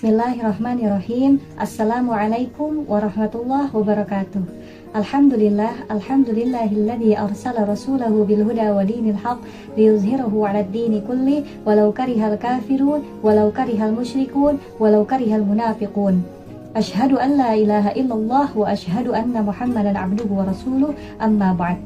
Bismillahirrahmanirrahim. Assalamualaikum warahmatullahi wabarakatuh. Alhamdulillahilladzi arsala rasulahu bil huda wa dinil haq liyuzhirahu 'alad dini kulli walau karihal kafirun walau karihal musyrikun walau karihal munafiqun. Asyhadu an la ilaha illallah wa asyhadu anna Muhammadan 'abduhu wa rasuluh, amma ba'd.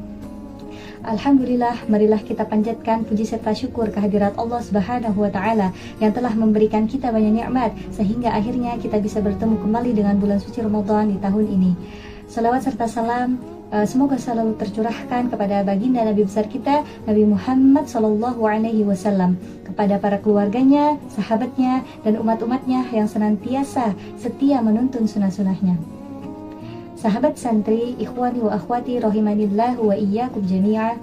Alhamdulillah, marilah kita panjatkan puji serta syukur kehadirat Allah Subhanahu wa taala yang telah memberikan kita banyak nikmat sehingga akhirnya kita bisa bertemu kembali dengan bulan suci Ramadan di tahun ini. Salawat serta salam semoga selalu tercurahkan kepada baginda Nabi besar kita Nabi Muhammad sallallahu alaihi wasallam, kepada para keluarganya, sahabatnya dan umat-umatnya yang senantiasa setia menuntun sunnah-sunnahnya. Sahabat santri, ikhwani wa akhwati rahimanillah wa iyyakum jami'a.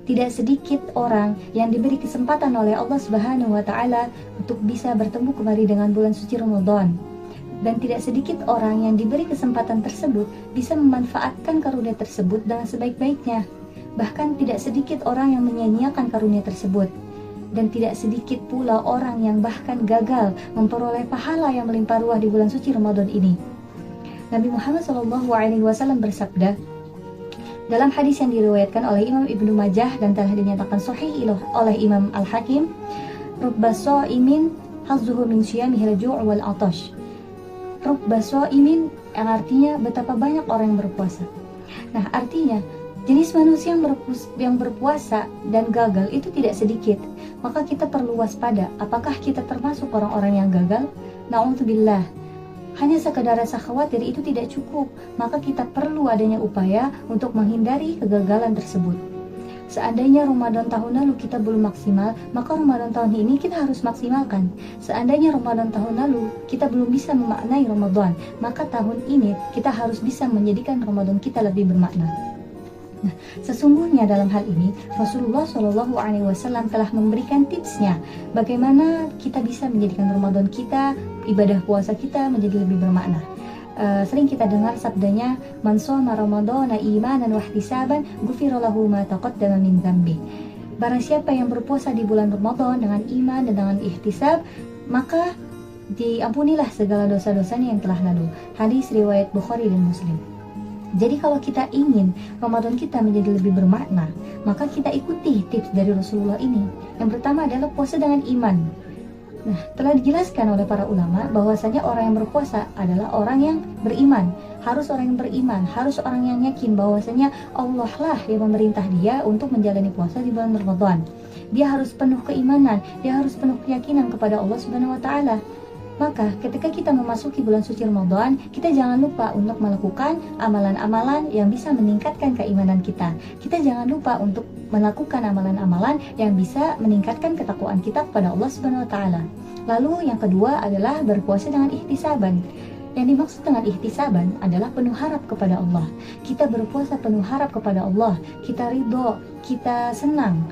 Tidak sedikit orang yang diberi kesempatan oleh Allah Subhanahu wa taala untuk bisa bertemu kembali dengan bulan suci Ramadan. Dan tidak sedikit orang yang diberi kesempatan tersebut bisa memanfaatkan karunia tersebut dengan sebaik-baiknya. Bahkan tidak sedikit orang yang menyia-nyiakan karunia tersebut. Dan tidak sedikit pula orang yang bahkan gagal memperoleh pahala yang melimpah ruah di bulan suci Ramadan ini. Nabi Muhammad SAW bersabda dalam hadis yang diriwayatkan oleh Imam Ibnu Majah dan telah dinyatakan sahih oleh Imam Al-Hakim, rubba sha'imin hazzuhu min syiyamihil ju' wal 'atash. Rubba sha'imin yang artinya betapa banyak orang yang berpuasa. Nah, artinya jenis manusia yang berpuasa dan gagal itu tidak sedikit. Maka kita perlu waspada, apakah kita termasuk orang-orang yang gagal? Na'udzubillah. Hanya sekadar rasa khawatir itu tidak cukup, maka kita perlu adanya upaya untuk menghindari kegagalan tersebut. Seandainya Ramadan tahun lalu kita belum maksimal, maka Ramadan tahun ini kita harus maksimalkan. Seandainya Ramadan tahun lalu kita belum bisa memaknai Ramadan, maka tahun ini kita harus bisa menjadikan Ramadan kita lebih bermakna. Nah, sesungguhnya dalam hal ini Rasulullah SAW telah memberikan tipsnya bagaimana kita bisa menjadikan Ramadan kita, ibadah puasa kita menjadi lebih bermakna. Sering kita dengar sabdanya, man shoma ramadhana imanan wa ihtisaban ghufira lahu ma taqaddama min dzambi. Barang siapa yang berpuasa di bulan Ramadan dengan iman dan dengan ihtisab, maka diampunilah segala dosa-dosanya yang telah lalu. Hadis riwayat Bukhari dan Muslim. Jadi kalau kita ingin Ramadan kita menjadi lebih bermakna, maka kita ikuti tips dari Rasulullah ini. Yang pertama adalah puasa dengan iman. Nah, telah dijelaskan oleh para ulama bahwasanya orang yang berpuasa adalah orang yang beriman. Harus orang yang beriman, harus orang yang yakin bahwasanya Allah lah yang memerintah dia untuk menjalani puasa di bulan Ramadan. Dia harus penuh keimanan, dia harus penuh keyakinan kepada Allah Subhanahu wa taala. Maka ketika kita memasuki bulan suci Ramadan, kita jangan lupa untuk melakukan amalan-amalan yang bisa meningkatkan keimanan kita. Kita jangan lupa untuk melakukan amalan-amalan yang bisa meningkatkan ketakwaan kita kepada Allah Subhanahu wa taala. Lalu yang kedua adalah berpuasa dengan ihtisaban. Yang dimaksud dengan ihtisaban adalah penuh harap kepada Allah. Kita berpuasa penuh harap kepada Allah. Kita ridho, kita senang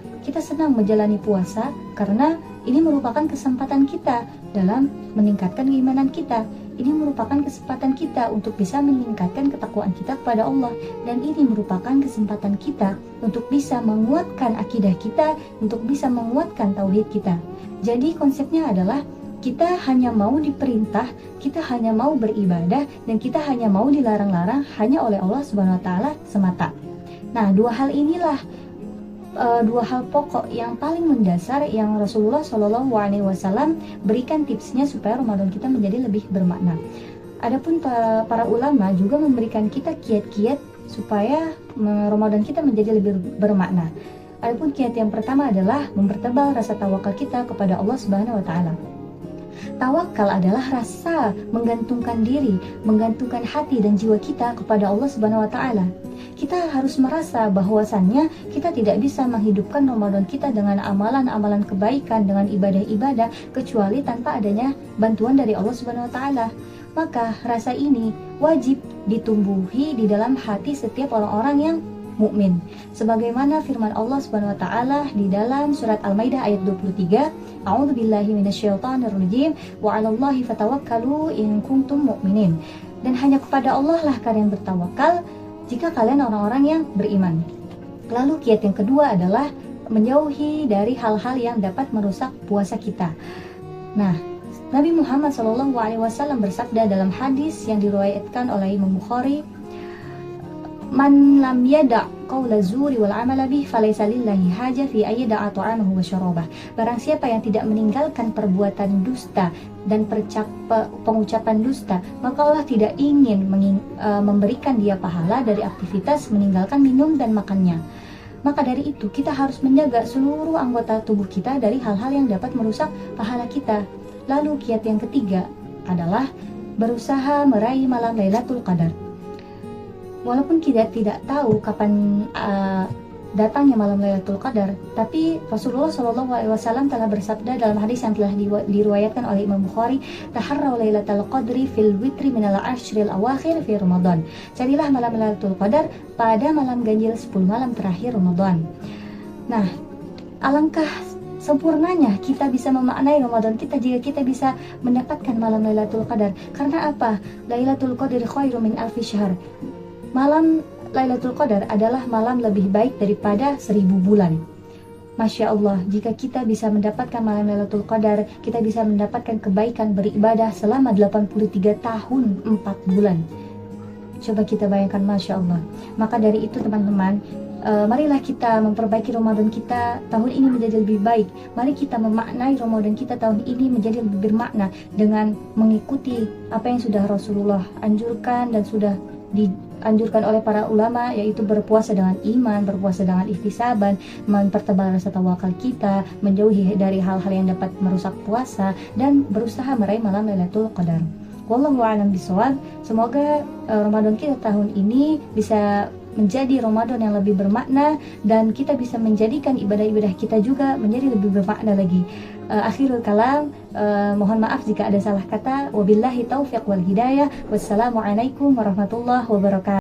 menjalani puasa karena ini merupakan kesempatan kita dalam meningkatkan keimanan kita. Ini merupakan kesempatan kita untuk bisa meningkatkan ketakwaan kita kepada Allah. Dan ini merupakan kesempatan kita untuk bisa menguatkan akidah kita, untuk bisa menguatkan tauhid kita. Jadi konsepnya adalah kita hanya mau diperintah, kita hanya mau beribadah, dan kita hanya mau dilarang-larang hanya oleh Allah Subhanahu wa taala semata. Nah, dua hal pokok yang paling mendasar yang Rasulullah SAW berikan tipsnya supaya Ramadan kita menjadi lebih bermakna. Adapun para ulama juga memberikan kita kiat-kiat supaya Ramadan kita menjadi lebih bermakna. Adapun kiat yang pertama adalah mempertebal rasa tawakal kita kepada Allah Subhanahu wa taala. Tawakal adalah rasa menggantungkan diri, menggantungkan hati dan jiwa kita kepada Allah Subhanahu wa taala. Kita harus merasa bahwasannya kita tidak bisa menghidupkan Ramadan kita dengan amalan-amalan kebaikan, dengan ibadah-ibadah kecuali tanpa adanya bantuan dari Allah Subhanahu wa taala. Maka rasa ini wajib ditumbuhi di dalam hati setiap orang-orang yang mukmin. Sebagaimana firman Allah Subhanahu wa taala di dalam surat Al-Maidah ayat 23, A'udzubillahi minasyaitonirrajim wa 'alallahi fatawakkalu in kuntum mu'minin. Dan hanya kepada Allah lah kalian bertawakal jika kalian orang-orang yang beriman. Lalu kiat yang kedua adalah menjauhi dari hal-hal yang dapat merusak puasa kita. Nah, Nabi Muhammad SAW bersabda dalam hadis yang diriwayatkan oleh Imam Bukhari, "Man lam yada' qaula zuri wal amala bih falaysa lillahi haja fi ayyada'a ta'amahu wa syarabah." Barang siapa yang tidak meninggalkan perbuatan dusta dan pengucapan dusta, maka Allah tidak ingin memberikan dia pahala dari aktivitas meninggalkan minum dan makannya. Maka dari itu kita harus menjaga seluruh anggota tubuh kita dari hal-hal yang dapat merusak pahala kita. Lalu kiat yang ketiga adalah berusaha meraih malam Lailatul Qadar. Walaupun kita tidak tahu kapan datangnya malam Lailatul Qadar, tapi Rasulullah SAW telah bersabda dalam hadis yang telah diriwayatkan oleh Imam Bukhari, "Taharraw Lailatul Qadri fil witri minal ashril awakhir fi Ramadan." Carilah malam Lailatul Qadar pada malam ganjil 10 malam terakhir Ramadan. Nah, alangkah sempurnanya kita bisa memaknai Ramadan kita jika kita bisa mendapatkan malam Lailatul Qadar. Karena apa? Lailatul Qadri khairum min alfi syahr. Malam Lailatul Qadar adalah malam lebih baik daripada 1000 bulan. Masya Allah, jika kita bisa mendapatkan malam Lailatul Qadar, kita bisa mendapatkan kebaikan beribadah selama 83 tahun 4 bulan. Coba kita bayangkan, Masya Allah. Maka dari itu teman-teman, marilah kita memperbaiki Ramadan kita tahun ini menjadi lebih baik. Mari kita memaknai Ramadan kita tahun ini menjadi lebih bermakna dengan mengikuti apa yang sudah Rasulullah anjurkan dan sudah dianjurkan oleh para ulama, yaitu berpuasa dengan iman, berpuasa dengan ihtisaban, mempertebal rasa tawakal kita, menjauhi dari hal-hal yang dapat merusak puasa, dan berusaha meraih malam Lailatul Qadar. Wallahu a'lam bishawab. Semoga Ramadan kita tahun ini bisa menjadi Ramadan yang lebih bermakna dan kita bisa menjadikan ibadah-ibadah kita juga menjadi lebih bermakna lagi. Akhirul kalam, mohon maaf jika ada salah kata. Wabillahi taufiq wal hidayah. Wassalamualaikum warahmatullahi wabarakatuh.